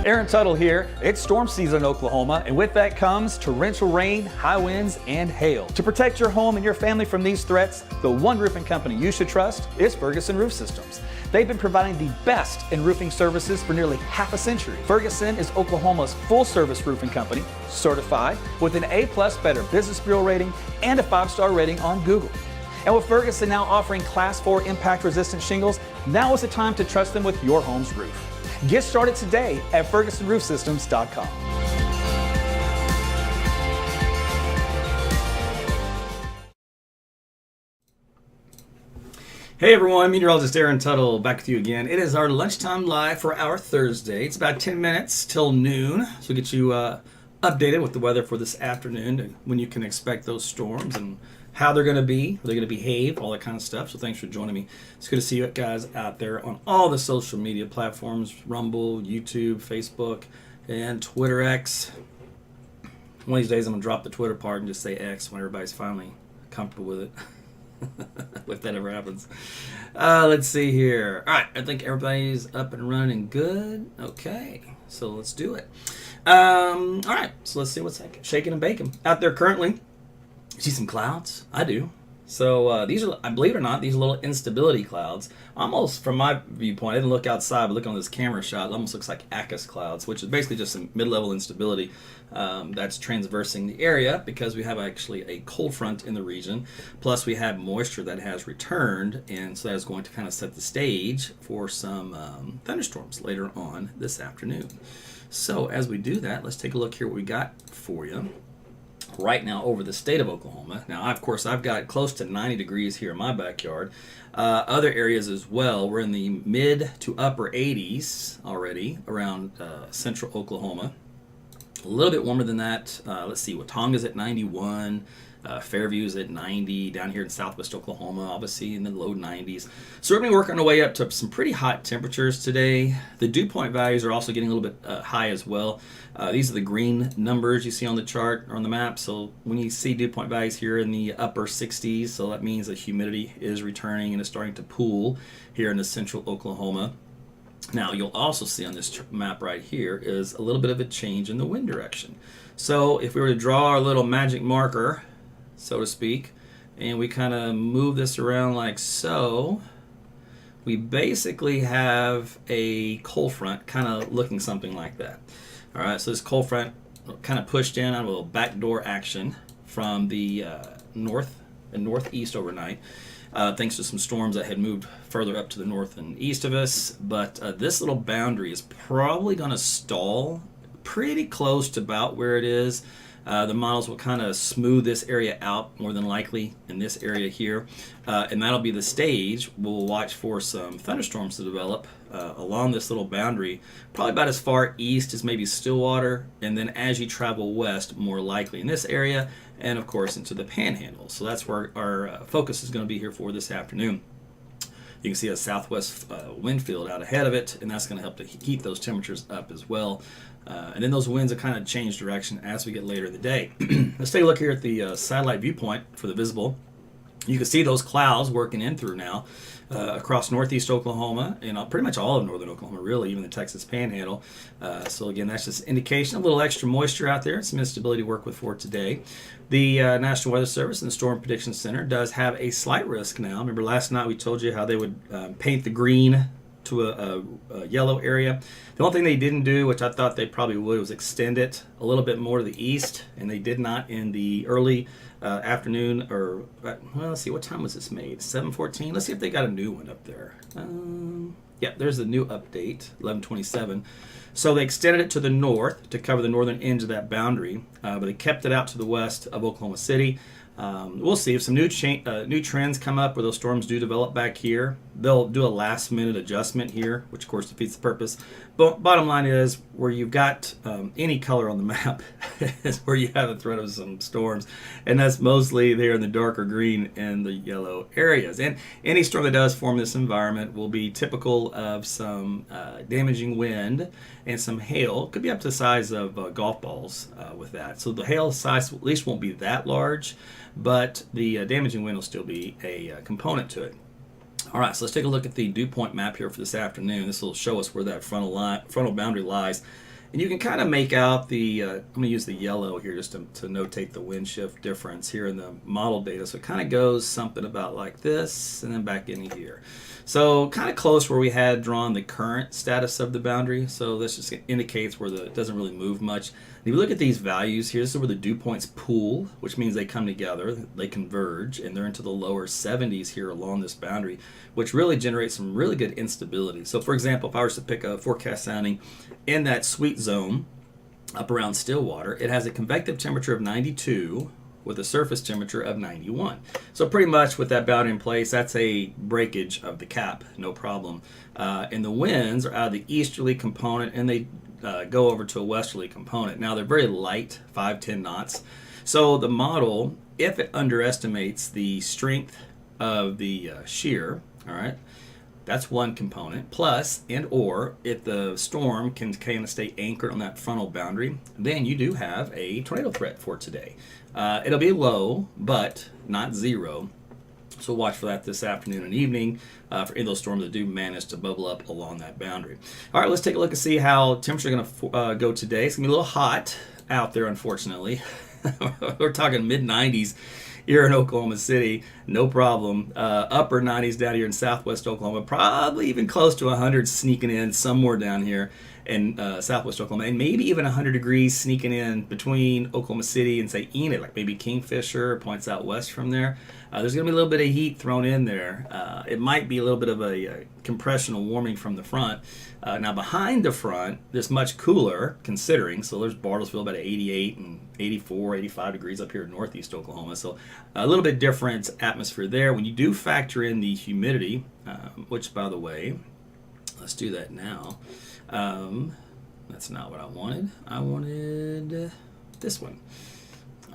Aaron Tuttle here. It's storm season in Oklahoma, and with that comes torrential rain, high winds, and hail. To protect your home and your family from these threats, the one roofing company you should trust is Ferguson Roof Systems. They've been providing the best in roofing services for nearly half a century. Ferguson is Oklahoma's full-service roofing company, certified with an A+ Better Business Bureau rating and a 5-star rating on Google. And with Ferguson now offering Class 4 impact-resistant shingles, now is the time to trust them with your home's roof. Get started today at FergusonRoofSystems.com. Hey everyone, Meteorologist Aaron Tuttle back with you again. It is our lunchtime live for our Thursday. It's about 10 minutes till noon, so we'll get you updated with the weather for this afternoon, when you can expect those storms and how they're going to be, how they're going to behave, all that kind of stuff. So thanks for joining me. It's good to see you guys out there on all the social media platforms, Rumble, YouTube, Facebook, and Twitter X. One of these days I'm going to drop the Twitter part and just say X when everybody's finally comfortable with it. If that ever happens. Let's see here. All right, I think everybody's up and running good. Okay, so let's do it. All right, so let's see what's shaking and baking out there currently. See some clouds? I do. So these are, I believe it or not, these are little instability clouds. Almost, from my viewpoint, I didn't look outside, but looking on this camera shot, it almost looks like ACUS clouds, which is basically just some mid-level instability that's transversing the area because we have actually a cold front in the region. Plus, we have moisture that has returned, and so that is going to kind of set the stage for some thunderstorms later on this afternoon. So as we do that, let's take a look here what we got for you right now over the state of Oklahoma. Now, of course, I've got close to 90 degrees here in my backyard. Other areas as well, we're in the mid to upper 80s already around central Oklahoma. A little bit warmer than that. Let's see, Watonga's at 91. Fairview's at 90, down here in southwest Oklahoma, obviously in the low 90s. So we're going to be working our way up to some pretty hot temperatures today. The dew point values are also getting a little bit high as well. These are the green numbers you see on the chart or on the map. So when you see dew point values here in the upper 60s, so that means the humidity is returning and is starting to pool here in the central Oklahoma. Now, you'll also see on this map right here is a little bit of a change in the wind direction. So if we were to draw our little magic marker, so to speak, and we kind of move this around like so, we basically have a cold front kind of looking something like that. All right, so this cold front kind of pushed in on a little backdoor action from the north and northeast overnight, thanks to some storms that had moved further up to the north and east of us. But this little boundary is probably going to stall pretty close to about where it is. The models will kind of smooth this area out more than likely in this area here, and that'll be the stage. We'll watch for some thunderstorms to develop along this little boundary, probably about as far east as maybe Stillwater, and then as you travel west, more likely in this area, and of course into the Panhandle. So that's where our focus is going to be here for this afternoon. You can see a southwest wind field out ahead of it, and that's going to help to keep those temperatures up as well. And then those winds will kind of change direction as we get later in the day. Let's take a look here at the satellite viewpoint for the visible. You can see those clouds working in through now across northeast Oklahoma and pretty much all of northern Oklahoma, really, even the Texas Panhandle. So again, that's just indication, a little extra moisture out there, some instability to work with for today. The National Weather Service and the Storm Prediction Center does have a slight risk now. Remember last night we told you how they would paint the green to a yellow area. The only thing they didn't do, which I thought they probably would, was extend it a little bit more to the east, and they did not in the early afternoon, or, well, let's see, what time was this made? 7:14? Let's see if they got a new one up there. Yeah, there's the new update, 11:27. So they extended it to the north to cover the northern edge of that boundary, but they kept it out to the west of Oklahoma City. We'll see if some new trends come up where those storms do develop back here. They'll do a last minute adjustment here, which of course defeats the purpose. But bottom line is, where you've got any color on the map is where you have the threat of some storms, and that's mostly there in the darker green and the yellow areas. And any storm that does form this environment will be typical of some damaging wind and some hail. Could be up to the size of golf balls with that. So the hail size at least won't be that large, but the damaging wind will still be a component to it. All right, so let's take a look at the dew point map here for this afternoon. This will show us where that frontal boundary lies. And you can kind of make out the, I'm going to use the yellow here just to notate the wind shift difference here in the model data. So it kind of goes something about like this and then back in here. So kind of close where we had drawn the current status of the boundary. So this just indicates where it doesn't really move much. And if you look at these values here, this is where the dew points pool, which means they come together, they converge, and they're into the lower 70s here along this boundary, which really generates some really good instability. So for example, if I was to pick a forecast sounding in that sweet zone up around Stillwater, it has a convective temperature of 92 with a surface temperature of 91. So pretty much with that boundary in place, that's a breakage of the cap, no problem. And the winds are out of the easterly component, and they go over to a westerly component. Now they're very light, 5-10 knots. So the model, if it underestimates the strength of the shear, all right, that's one component. Plus, and or if the storm can kind of stay anchored on that frontal boundary, then you do have a tornado threat for today. It'll be low, but not zero. So watch for that this afternoon and evening for any of those storms that do manage to bubble up along that boundary. All right, let's take a look and see how temperatures are going to go today. It's going to be a little hot out there, unfortunately. We're talking mid-90s here in Oklahoma City, no problem. Upper 90s down here in southwest Oklahoma, probably even close to 100 sneaking in somewhere down here in southwest Oklahoma, and maybe even 100 degrees sneaking in between Oklahoma City and say Enid, like maybe Kingfisher points out west from there. There's going to be a little bit of heat thrown in there. It might be a little bit of a compressional warming from the front. Now behind the front, it's much cooler considering. So there's Bartlesville about 88 and 84, 85 degrees up here in northeast Oklahoma. So a little bit different atmosphere there. When you do factor in the humidity, which by the way, let's do that now. That's not what I wanted. I wanted this one.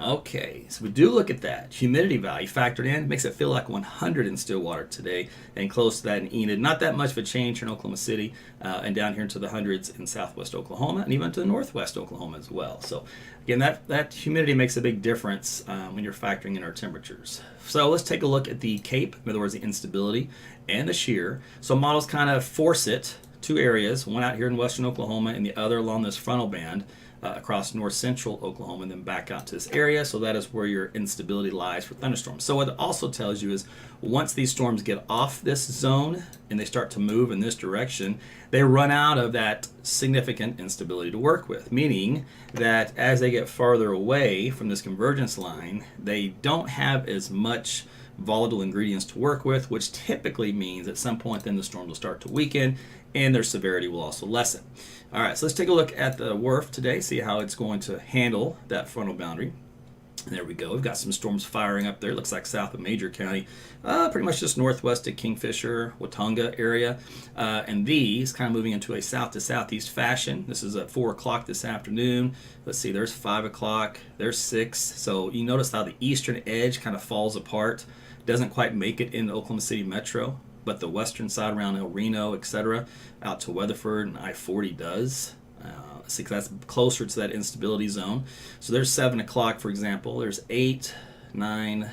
Okay, so we do look at that. Humidity value factored in makes it feel like 100 in Stillwater today and close to that in Enid. Not that much of a change here in Oklahoma City and down here into the hundreds in southwest Oklahoma and even to the northwest Oklahoma as well. So again, that humidity makes a big difference when you're factoring in our temperatures. So let's take a look at the CAPE, in other words, the instability and the shear. So models kind of force it two areas, one out here in western Oklahoma and the other along this frontal band across north central Oklahoma and then back out to this area. So that is where your instability lies for thunderstorms. So what it also tells you is once these storms get off this zone and they start to move in this direction, they run out of that significant instability to work with, meaning that as they get farther away from this convergence line, they don't have as much volatile ingredients to work with, which typically means at some point then the storm will start to weaken and their severity will also lessen. All right, so let's take a look at the WRF today, see how it's going to handle that frontal boundary. And there we go. We've got some storms firing up there. Looks like south of Major County, pretty much just northwest of Kingfisher, Watonga area. And these kind of moving into a south to southeast fashion. This is at 4 o'clock this afternoon. Let's see, there's 5 o'clock, there's 6. So you notice how the eastern edge kind of falls apart, doesn't quite make it into Oklahoma City Metro, but the western side around El Reno, etc., out to Weatherford and I-40 does. See, that's closer to that instability zone. So there's 7 o'clock, for example. There's 8, 9,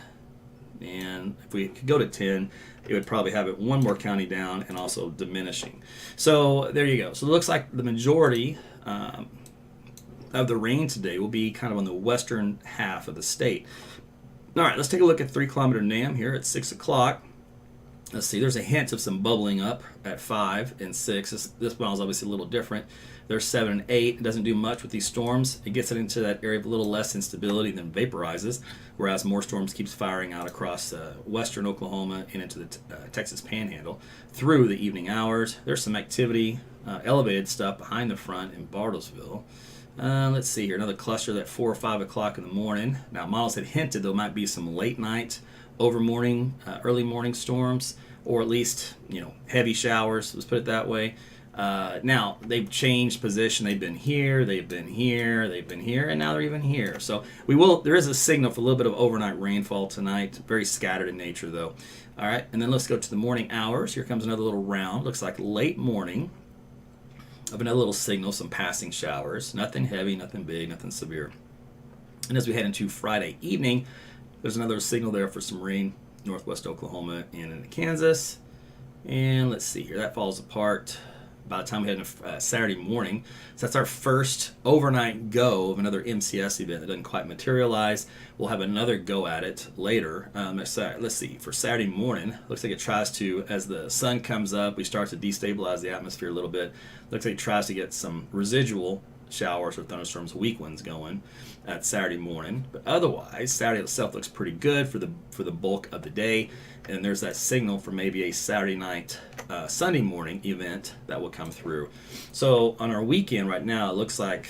and if we could go to 10, it would probably have it one more county down and also diminishing. So there you go. So it looks like the majority of the rain today will be kind of on the western half of the state. All right, let's take a look at 3 kilometer NAM here at 6 o'clock. Let's see, there's a hint of some bubbling up at 5 and 6. This one is obviously a little different. There's 7 and 8. It doesn't do much with these storms. It gets it into that area of a little less instability and then vaporizes, whereas more storms keeps firing out across western Oklahoma and into the Texas Panhandle through the evening hours. There's some activity, elevated stuff behind the front in Bartlesville. Let's see here, another cluster at 4 or 5 o'clock in the morning. Now, models had hinted there might be some late night, over morning, early morning storms, or at least, heavy showers, let's put it that way. Now, they've changed position. They've been here, they've been here, they've been here, and now they're even here. So there is a signal for a little bit of overnight rainfall tonight, very scattered in nature though. All right, and then let's go to the morning hours. Here comes another little round, looks like late morning of another little signal, some passing showers. Nothing heavy, nothing big, nothing severe. And as we head into Friday evening, there's another signal there for some rain, northwest Oklahoma and into Kansas. And let's see here, that falls apart. by the time we head into Saturday morning. So that's our first overnight go of another MCS event that doesn't quite materialize. We'll have another go at it later. Let's see, for Saturday morning, looks like it tries to, as the sun comes up, we start to destabilize the atmosphere a little bit. Looks like it tries to get some residual showers or thunderstorms, weak ones going at Saturday morning. But otherwise, Saturday itself looks pretty good for the bulk of the day. And there's that signal for maybe a Saturday night, Sunday morning event that will come through. So on our weekend right now, it looks like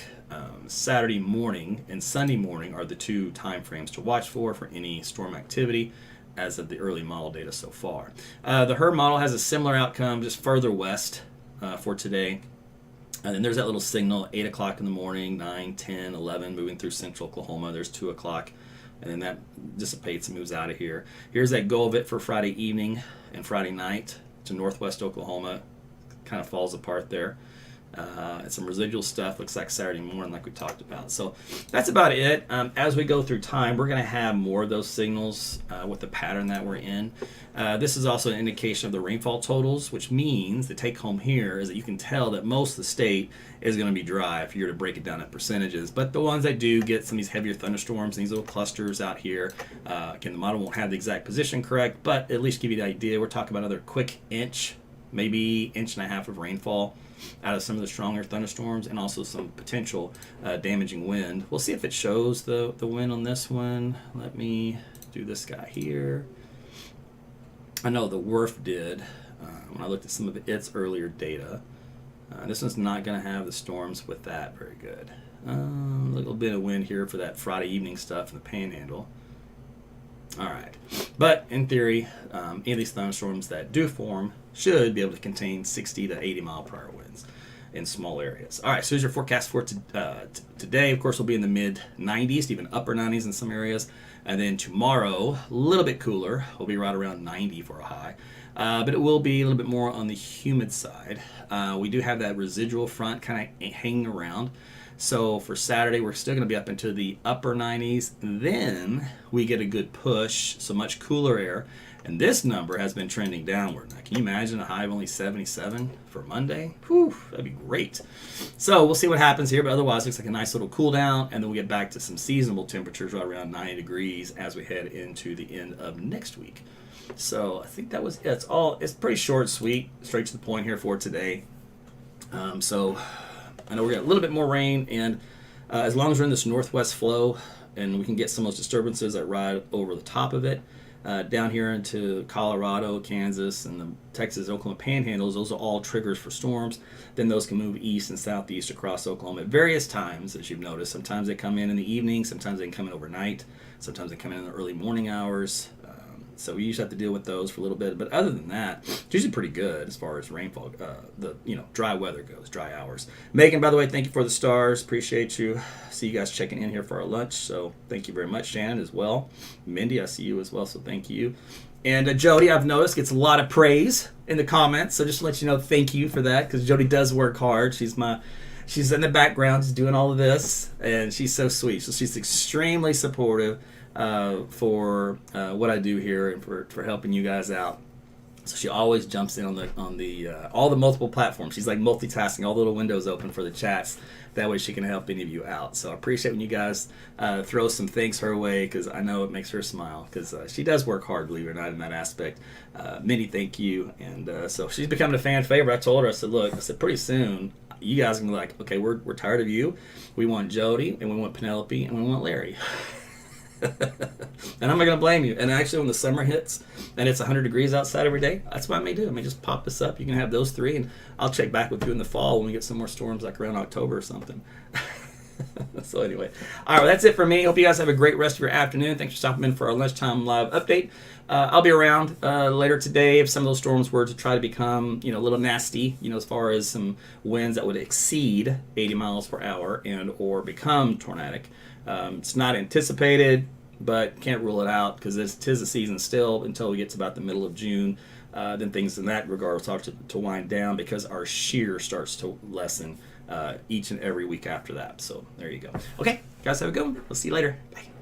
Saturday morning and Sunday morning are the two time frames to watch for any storm activity as of the early model data so far. The HRRR model has a similar outcome just further west for today. And then there's that little signal, 8 o'clock in the morning, 9, 10, 11, moving through central Oklahoma. There's 2 o'clock. And then that dissipates and moves out of here. Here's that go of it for Friday evening and Friday night to northwest Oklahoma. Kind of falls apart there. And some residual stuff looks like Saturday morning like we talked about. So that's about it. As we go through time, we're going to have more of those signals with the pattern that we're in. This is also an indication of the rainfall totals, which means the take home here is that you can tell that most of the state is going to be dry if you were to break it down in percentages. But the ones that do get some of these heavier thunderstorms, these little clusters out here, again, the model won't have the exact position correct, but at least give you the idea. We're talking about another quick inch, maybe inch and a half of rainfall out of some of the stronger thunderstorms, and also some potential damaging wind. We'll see if it shows the wind on this one. Let me do this guy here. I know the WRF did when I looked at some of its earlier data. This one's not going to have the storms with that very good. A little bit of wind here for that Friday evening stuff in the Panhandle. All right, but in theory, any of these thunderstorms that do form should be able to contain 60 to 80 mile per hour winds in small areas. All right, so here's your forecast for today. Of course, we'll be in the mid 90s, even upper 90s in some areas. And then tomorrow, a little bit cooler. We'll be right around 90 for a high. But it will be a little bit more on the humid side. We do have that residual front kind of hanging around. So for Saturday, we're still going to be up into the upper 90s. Then we get a good push, so much cooler air. And this number has been trending downward. Now, can you imagine a high of only 77 for Monday? Whew, that'd be great. So we'll see what happens here, but otherwise it looks like a nice little cool down, and then we'll get back to some seasonable temperatures right around 90 degrees as we head into the end of next week. So I think that was it. It's pretty short, sweet, straight to the point here for today. So I know we're getting a little bit more rain, and as long as we're in this northwest flow and we can get some of those disturbances that ride over the top of it, down here into Colorado, Kansas, and the Texas, Oklahoma panhandles, those are all triggers for storms. Then those can move east and southeast across Oklahoma at various times, as you've noticed. Sometimes they come in the evening, sometimes they can come in overnight, sometimes they come in the early morning hours. So we usually have to deal with those for a little bit. But other than that, it's usually pretty good as far as rainfall, dry weather goes, dry hours. Megan, by the way, thank you for the stars. Appreciate you. See you guys checking in here for our lunch. So thank you very much, Shannon, as well. Mindy, I see you as well, so thank you. And Jody, I've noticed, gets a lot of praise in the comments. So just to let you know, thank you for that, because Jody does work hard. She's in the background, just doing all of this, and she's so sweet. So she's extremely supportive for what I do here and for helping you guys out. So she always jumps in on the all the multiple platforms. She's like multitasking, all the little windows open for the chats. That way she can help any of you out. So I appreciate when you guys throw some things her way, because I know it makes her smile, because she does work hard, believe it or not, in that aspect. Many thank you. And so she's becoming a fan favorite. I told her, I said, pretty soon you guys are going to be like, okay, we're tired of you. We want Jody, and we want Penelope, and we want Larry. And I'm not going to blame you. And actually, when the summer hits and it's 100 degrees outside every day, that's what I may do. I may just pop this up. You can have those three, and I'll check back with you in the fall when we get some more storms, like around October or something. So anyway, all right, well, that's it for me. Hope you guys have a great rest of your afternoon. Thanks for stopping in for our lunchtime live update. I'll be around later today if some of those storms were to try to become, a little nasty, as far as some winds that would exceed 80 miles per hour and or become tornadic. It's not anticipated, but can't rule it out, because tis the season still until we get to about the middle of June. Then things in that regard will start to wind down, because our shear starts to lessen each and every week after that. So there you go. Okay, guys, have a good one. We'll see you later. Bye.